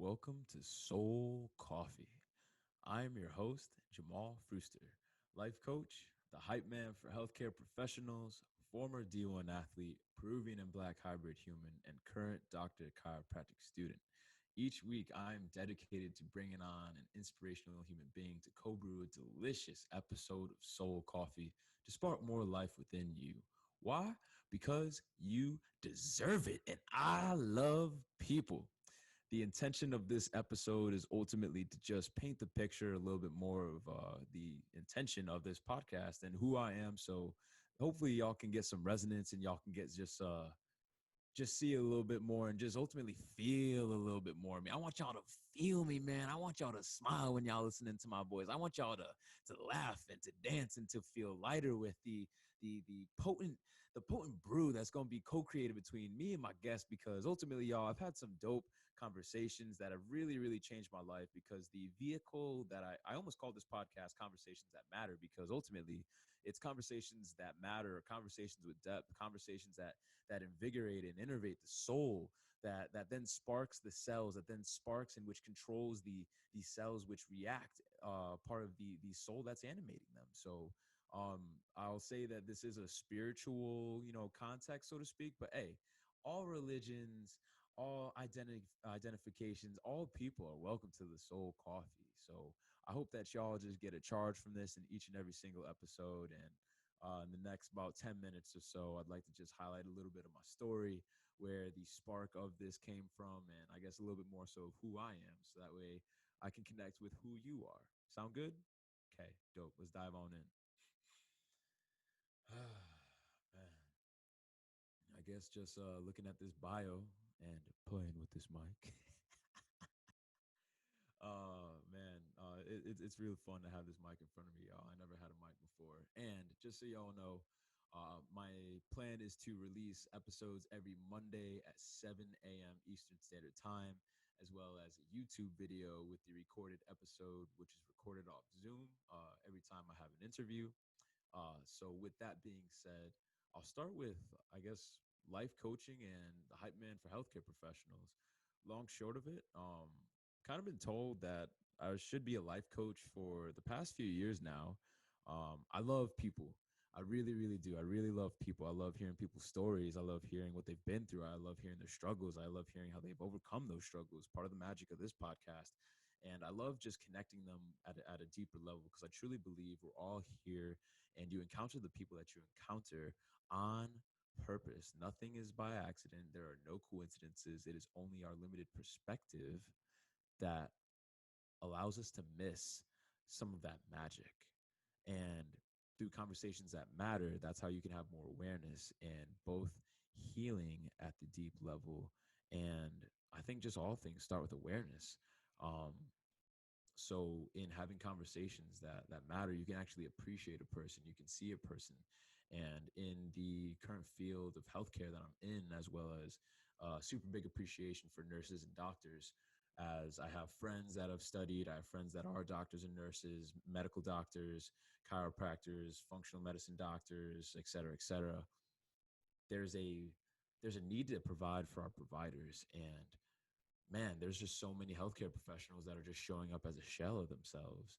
welcome to Soul Coffee. I am your host, Jamal Fruster, life coach, the hype man for healthcare professionals, former D1 athlete, Peruvian and Black hybrid human, and current doctor chiropractic student. Each week, I'm dedicated to bringing on an inspirational human being to co brew a delicious episode of Soul Coffee to spark more life within you. Why? Because you deserve it. And I love people. The intention of this episode is ultimately to just paint the picture a little bit more of the intention of this podcast and who I am. So hopefully y'all can get some resonance and y'all can get just see a little bit more and just ultimately feel a little bit more of me. I want y'all to feel me, man. I want y'all to smile when y'all listening to my voice. I want y'all to laugh and to dance and to feel lighter with the potent brew that's going to be co-created between me and my guest, because ultimately, y'all, I've had some dope conversations that have really, really changed my life, because the vehicle that I almost call this podcast Conversations That Matter, because ultimately it's conversations that matter, conversations with depth, conversations that invigorate and innervate the soul, that then sparks the cells, that then sparks and which controls the cells which react, part of the soul that's animating them. So I'll say that this is a spiritual, context, so to speak. But hey, all religions, all identifications, all people are welcome to the Soul Coffee. So I hope that y'all just get a charge from this in each and every single episode. And in the next about 10 minutes or so, I'd like to just highlight a little bit of my story, where the spark of this came from, and I guess a little bit more so of who I am. So that way I can connect with who you are. Sound good? Okay, dope. Let's dive on in. Man, I guess just looking at this bio and playing with this mic. It's real fun to have this mic in front of me, y'all. I never had a mic before. And just so y'all know, my plan is to release episodes every Monday at 7 a.m. Eastern Standard Time, as well as a YouTube video with the recorded episode, which is recorded off Zoom every time I have an interview. So with that being said, I'll start with, I guess, life coaching and the hype man for healthcare professionals. Long short of it, kind of been told that I should be a life coach for the past few years now. I love people. I really, really do. I really love people. I love hearing people's stories. I love hearing what they've been through. I love hearing their struggles. I love hearing how they've overcome those struggles. Part of the magic of this podcast. And I love just connecting them at a deeper level, because I truly believe we're all here, and you encounter the people that you encounter on purpose. Nothing is by accident. There are no coincidences. It is only our limited perspective that allows us to miss some of that magic. And through conversations that matter, that's how you can have more awareness and both healing at the deep level. And I think just all things start with awareness. Um, so in having conversations that matter, you can actually appreciate a person, you can see a person. And in the current field of healthcare that I'm in, as well as super big appreciation for nurses and doctors, as I have friends that have studied, I have friends that are doctors and nurses, medical doctors, chiropractors, functional medicine doctors, et cetera, et cetera. There's a there's a need to provide for our providers. And man, there's just so many healthcare professionals that are just showing up as a shell of themselves.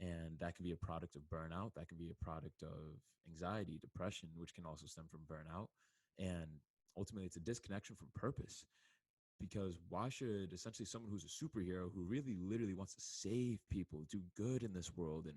And that can be a product of burnout. That can be a product of anxiety, depression, which can also stem from burnout. And ultimately, it's a disconnection from purpose. Because why should essentially someone who's a superhero, who really literally wants to save people, do good in this world, and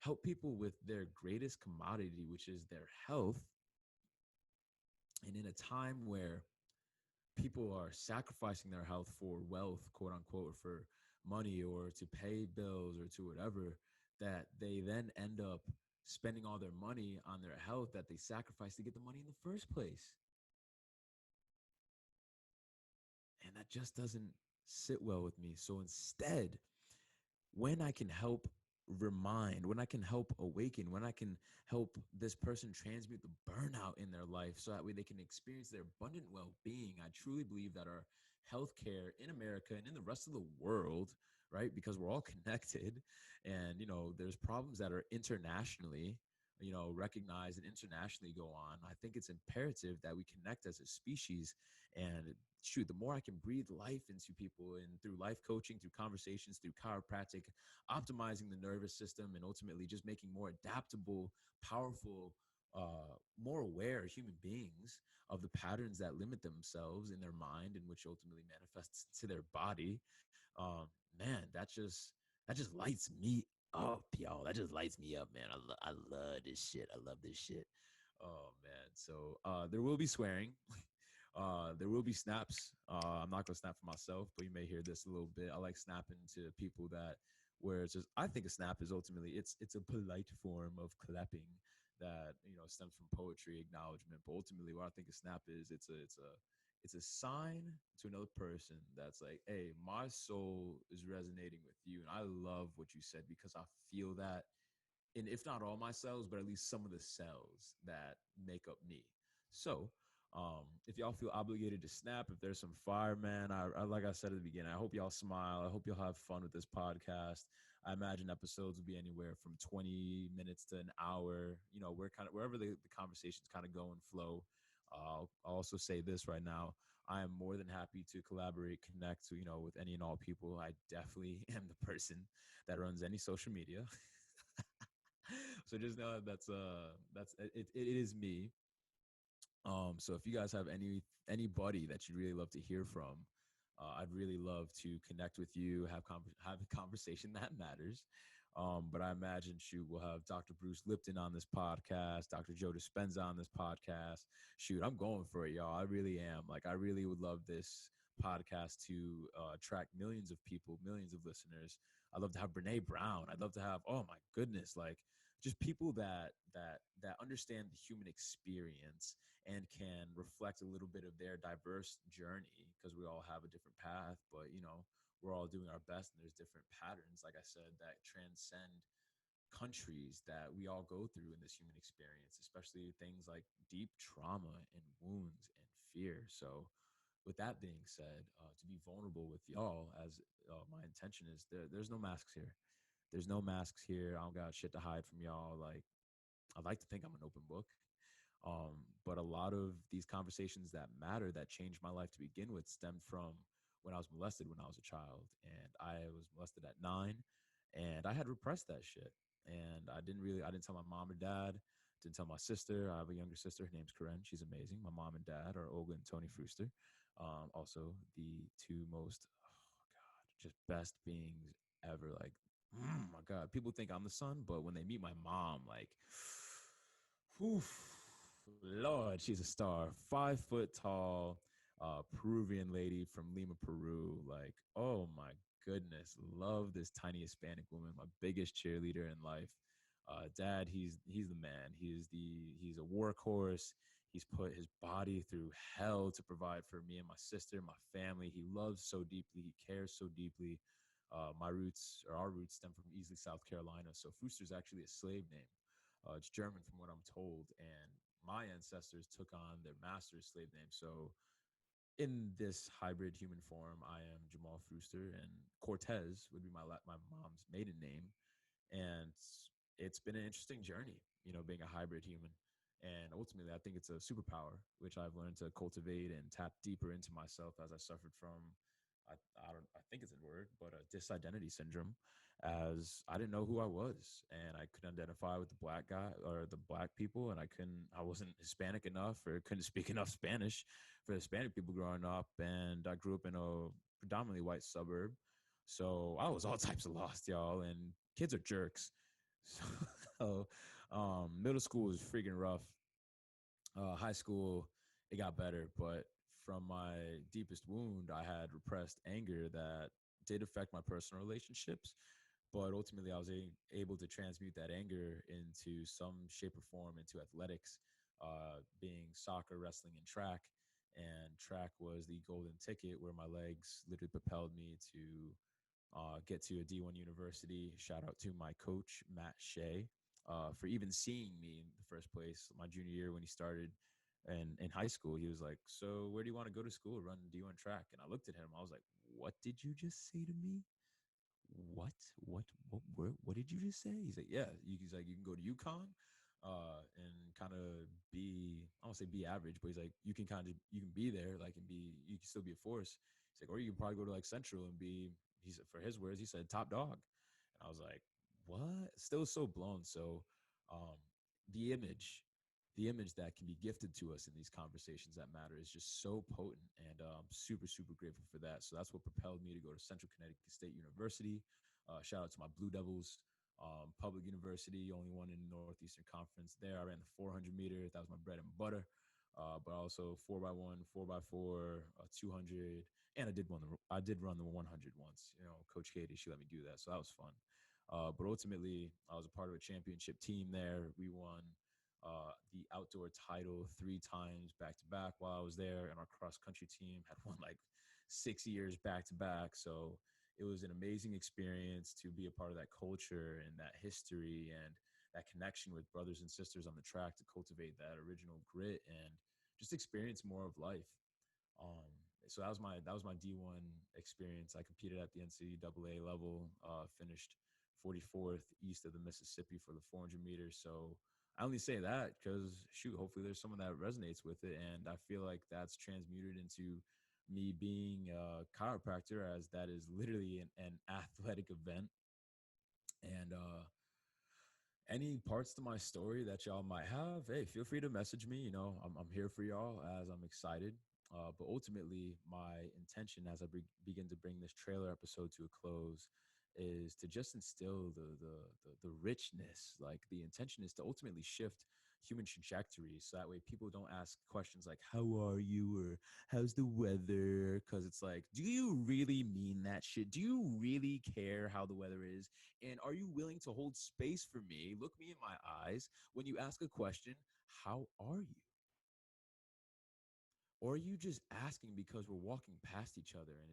help people with their greatest commodity, which is their health, and in a time where people are sacrificing their health for wealth, quote unquote, or for money, or to pay bills, or to whatever, that they then end up spending all their money on their health that they sacrificed to get the money in the first place. And that just doesn't sit well with me. So instead, when I can help remind, when I can help awaken, when I can help this person transmute the burnout in their life, so that way they can experience their abundant well-being, I truly believe that our healthcare in America and in the rest of the world, right, because we're all connected, and there's problems that are internationally, recognized and internationally go on, I think it's imperative that we connect as a species. And shoot, the more I can breathe life into people, and through life coaching, through conversations, through chiropractic, optimizing the nervous system, and ultimately just making more adaptable, powerful, more aware human beings of the patterns that limit themselves in their mind and which ultimately manifests to their body. um, Man, that just lights me up, y'all. That just lights me up, man. I love this shit. I love this shit. Oh man. So there will be swearing. There will be snaps. I'm not gonna snap for myself, but you may hear this a little bit. I like snapping to people that where it's just, I think a snap is ultimately it's a polite form of clapping that stems from poetry, acknowledgement. But ultimately, what I think a snap is, it's a sign to another person that's like, hey, my soul is resonating with you, and I love what you said because I feel that in, if not all my cells, but at least some of the cells that make up me. So, if y'all feel obligated to snap, if there's some fire, man, like I said at the beginning, I hope y'all smile. I hope you'll have fun with this podcast. I imagine episodes will be anywhere from 20 minutes to an hour. We're kind of wherever the conversations kind of go and flow. I'll also say this right now. I am more than happy to collaborate, connect, with any and all people. I definitely am the person that runs any social media. So just know that it is me. So if you guys have anybody that you'd really love to hear from, I'd really love to connect with you, have a conversation that matters. But I imagine, shoot, we'll have Dr. Bruce Lipton on this podcast, Dr. Joe Dispenza on this podcast. Shoot, I'm going for it, y'all. I really am. Like, I really would love this podcast to attract millions of people, millions of listeners. I'd love to have Brene Brown. I'd love to have, oh my goodness, like just people that understand the human experience and can reflect a little bit of their diverse journey, because we all have a different path, but we're all doing our best, and there's different patterns, like I said, that transcend countries that we all go through in this human experience, especially things like deep trauma and wounds and fear. So with that being said, to be vulnerable with y'all, as my intention is, there's no masks here. There's no masks here. I don't got shit to hide from y'all. Like, I like to think I'm an open book. But a lot of these conversations that matter, that changed my life to begin with, stemmed from when I was molested when I was a child. And I was molested at 9, and I had repressed that shit. And I didn't tell my mom or dad, didn't tell my sister. I have a younger sister. Her name's Karen. She's amazing. My mom and dad are Olga and Tony Fruster. Also, the two most, oh God, just best beings ever. Like, oh my God, people think I'm the son, but when they meet my mom, like, whew, Lord, she's a star. 5 foot tall, Peruvian lady from Lima, Peru. Like, oh my goodness, love this tiny Hispanic woman. My biggest cheerleader in life. Dad, he's the man. He's a workhorse. He's put his body through hell to provide for me and my sister, my family. He loves so deeply. He cares so deeply. Our roots stem from Easley, South Carolina. So Fruster is actually a slave name. It's German from what I'm told. And my ancestors took on their master's slave name. So in this hybrid human form, I am Jamal Fruster, and Cortez would be my mom's maiden name. And it's been an interesting journey, being a hybrid human. And ultimately, I think it's a superpower, which I've learned to cultivate and tap deeper into myself as I suffered from, I think it's a word, but a disidentity syndrome, as I didn't know who I was, and I couldn't identify with the black guy or the black people, and I wasn't Hispanic enough, or couldn't speak enough Spanish for Hispanic people growing up. And I grew up in a predominantly white suburb, so I was all types of lost, y'all, and kids are jerks. So, middle school was freaking rough. High school, it got better, but from my deepest wound, I had repressed anger that did affect my personal relationships. But ultimately, I was able to transmute that anger into some shape or form into athletics, being soccer, wrestling, and track. And track was the golden ticket where my legs literally propelled me to get to a D1 university. Shout out to my coach, Matt Shea, for even seeing me in the first place. My junior year when he started in high school, he was like, so where do you want to go to school, run D1 track? And I looked at him. I was like, what did you just say to me? What did you just say? He's like, yeah. He's like, you can go to UConn. and kind of be, I don't say be average, but he's like, you can kind of, you can be there, like, and be, you can still be a force. He's like, or you can probably go to like Central and be, he said, for his words, he said top dog. And I was like, what? Still so blown. So, um, the image, the image that can be gifted to us in these conversations that matter is just so potent, and super super grateful for that. So that's what propelled me to go to Central Connecticut State University. Shout out to my Blue Devils, public university, only one in the Northeastern Conference. There, I ran the 400 meter. That was my bread and butter. But also 4x1, 4x4, 200, and I did run the 100 once. You know, Coach Katie, she let me do that, so that was fun. But ultimately, I was a part of a championship team there. We won the outdoor title 3 times back to back while I was there, and our cross country team had won like 6 years back to back. So it was an amazing experience to be a part of that culture and that history and that connection with brothers and sisters on the track, to cultivate that original grit and just experience more of life. Um, so that was my D1 experience. I competed at the NCAA level, finished 44th east of the Mississippi for the 400 meters. So I only say that because, shoot, hopefully there's someone that resonates with it, and I feel like that's transmuted into me being a chiropractor, as that is literally an athletic event. And any parts to my story that y'all might have, hey, feel free to message me. You know, I'm here for y'all, as I'm excited. But ultimately, my intention as I begin to bring this trailer episode to a close is to just instill the richness. Like, the intention is to ultimately shift human trajectories, so that way people don't ask questions like, how are you, or how's the weather, because it's like, do you really mean that shit? Do you really care how the weather is? And are you willing to hold space for me, look me in my eyes when you ask a question, how are you? Or are you just asking because we're walking past each other, and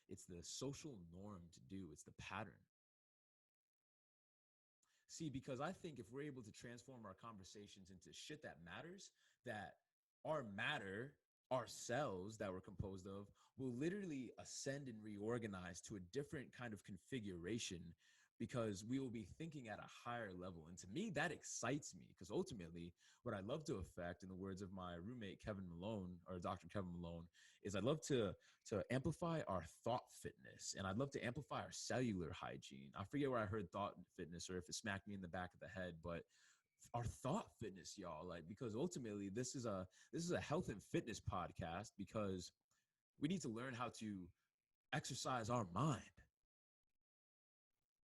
it's the social norm to do, it's the pattern. See, because I think if we're able to transform our conversations into shit that matters, that our matter, ourselves that we're composed of, will literally ascend and reorganize to a different kind of configuration, because we will be thinking at a higher level. And to me, that excites me, because ultimately, what I love to affect, in the words of my roommate Kevin Malone, or Dr. Kevin Malone, is I'd love to amplify our thought fitness, and I'd love to amplify our cellular hygiene. I forget where I heard thought fitness, or if it smacked me in the back of the head, but our thought fitness, y'all, like, because ultimately this is a health and fitness podcast, because we need to learn how to exercise our mind.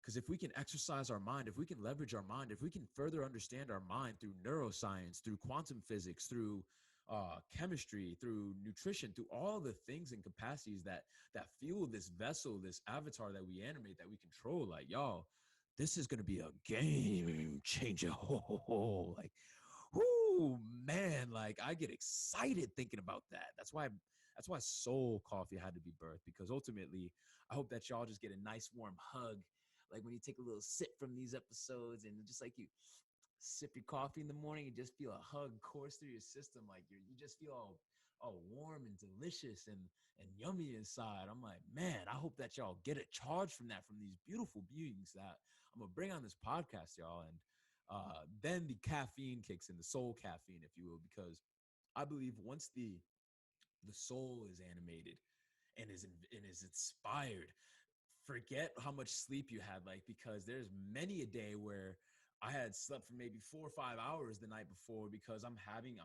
Because if we can exercise our mind, if we can leverage our mind, if we can further understand our mind through neuroscience, through quantum physics, through chemistry, through nutrition, through all the things and capacities that fuel this vessel, this avatar that we animate, that we control, like, y'all, this is gonna be a game changer. Ho, ho, ho. Like, whoo, man, like, I get excited thinking about that. That's why Soul Coffee had to be birthed, because ultimately, I hope that y'all just get a nice warm hug, like when you take a little sip from these episodes, and just like you sip your coffee in the morning, you just feel a hug course through your system, like you just feel all warm and delicious and yummy inside. I'm like, man, I hope that y'all get a charge from that, from these beautiful beings that I'm gonna bring on this podcast, y'all. And then the caffeine kicks in, the soul caffeine, if you will, because I believe once the soul is animated and is inspired, forget how much sleep you had, like, because there's many a day where I had slept for maybe 4 or 5 hours the night before, because I'm having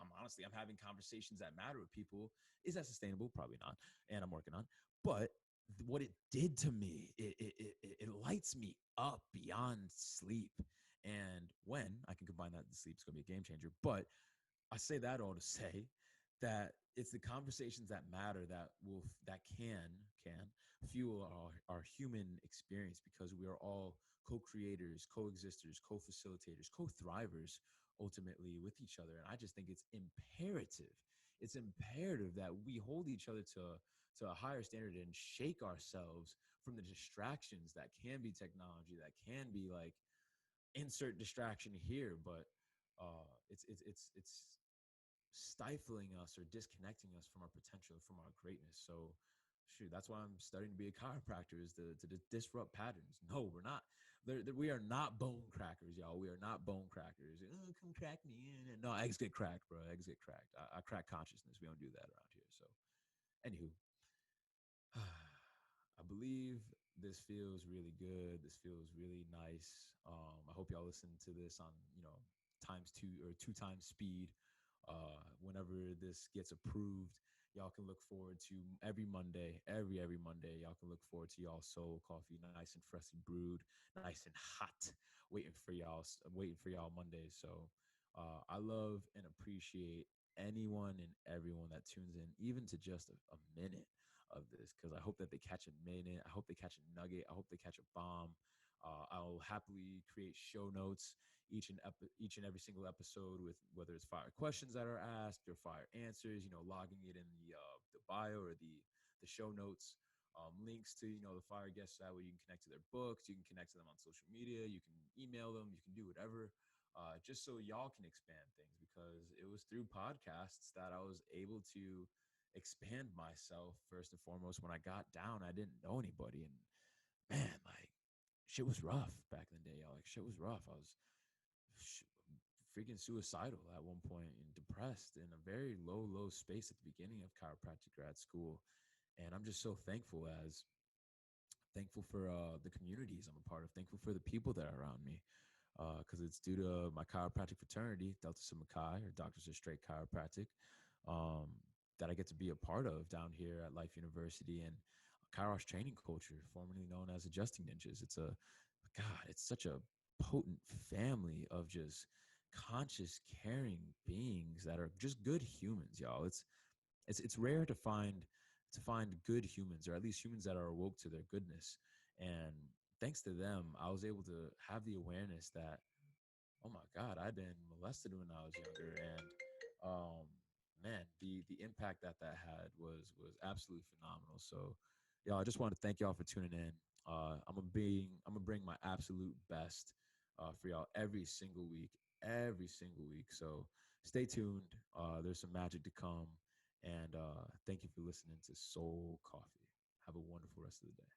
conversations that matter with people. Is that sustainable? Probably not, and I'm working on. But what it did to me, it lights me up beyond sleep. And when I can combine that with sleep, it's gonna be a game changer. But I say that all to say that it's the conversations that matter, that can fuel our human experience, because we are all co-creators, coexisters, co-facilitators, co-thrivers, ultimately, with each other. And I just think it's imperative that we hold each other to a higher standard, and shake ourselves from the distractions that can be technology, that can be like, insert distraction here, but it's stifling us or disconnecting us from our potential, from our greatness. So, shoot, that's why I'm studying to be a chiropractor, is to disrupt patterns. No, we're not. We are not bone crackers, y'all. We are not bone crackers. Come crack me in. No, eggs get cracked, bro. Eggs get cracked. I crack consciousness. We don't do that around here. So, anywho, I believe this feels really good. This feels really nice. I hope y'all listen to this on, times two or two times speed. Whenever this gets approved, y'all can look forward to every Monday, every Monday. Y'all can look forward to y'all soul coffee, nice and freshly brewed, nice and hot, waiting for y'all Mondays. So, I love and appreciate anyone and everyone that tunes in, even to just a minute of this, because I hope that they catch a minute. I hope they catch a nugget. I hope they catch a bomb. I'll happily create show notes each and every single episode with whether it's fire questions that are asked or fire answers. Logging it in the bio or the show notes. Links to the fire guests, that way you can connect to their books. You can connect to them on social media. You can email them. You can do whatever. Just so y'all can expand things, because it was through podcasts that I was able to expand myself first and foremost. When I got down, I didn't know anybody, and man, like, shit was rough back in the day, y'all. Like, shit was rough. I was freaking suicidal at one point and depressed, in a very low space at the beginning of chiropractic grad school. And I'm just so thankful for the communities I'm a part of, thankful for the people that are around me, because it's due to my chiropractic fraternity, Delta Sigma Chi, or Doctors of Straight Chiropractic, um, that I get to be a part of down here at Life University, and Kairos training culture, formerly known as Adjusting Ninjas. It's such a potent family of just conscious, caring beings that are just good humans, y'all. It's rare to find good humans, or at least humans that are awoke to their goodness. And thanks to them, I was able to have the awareness that, oh my God, I've been molested when I was younger. And man, the impact that had was absolutely phenomenal. So, y'all, I just want to thank y'all for tuning in. I'm gonna bring my absolute best for y'all every single week. So stay tuned. There's some magic to come, and thank you for listening to Soul Coffee. Have a wonderful rest of the day.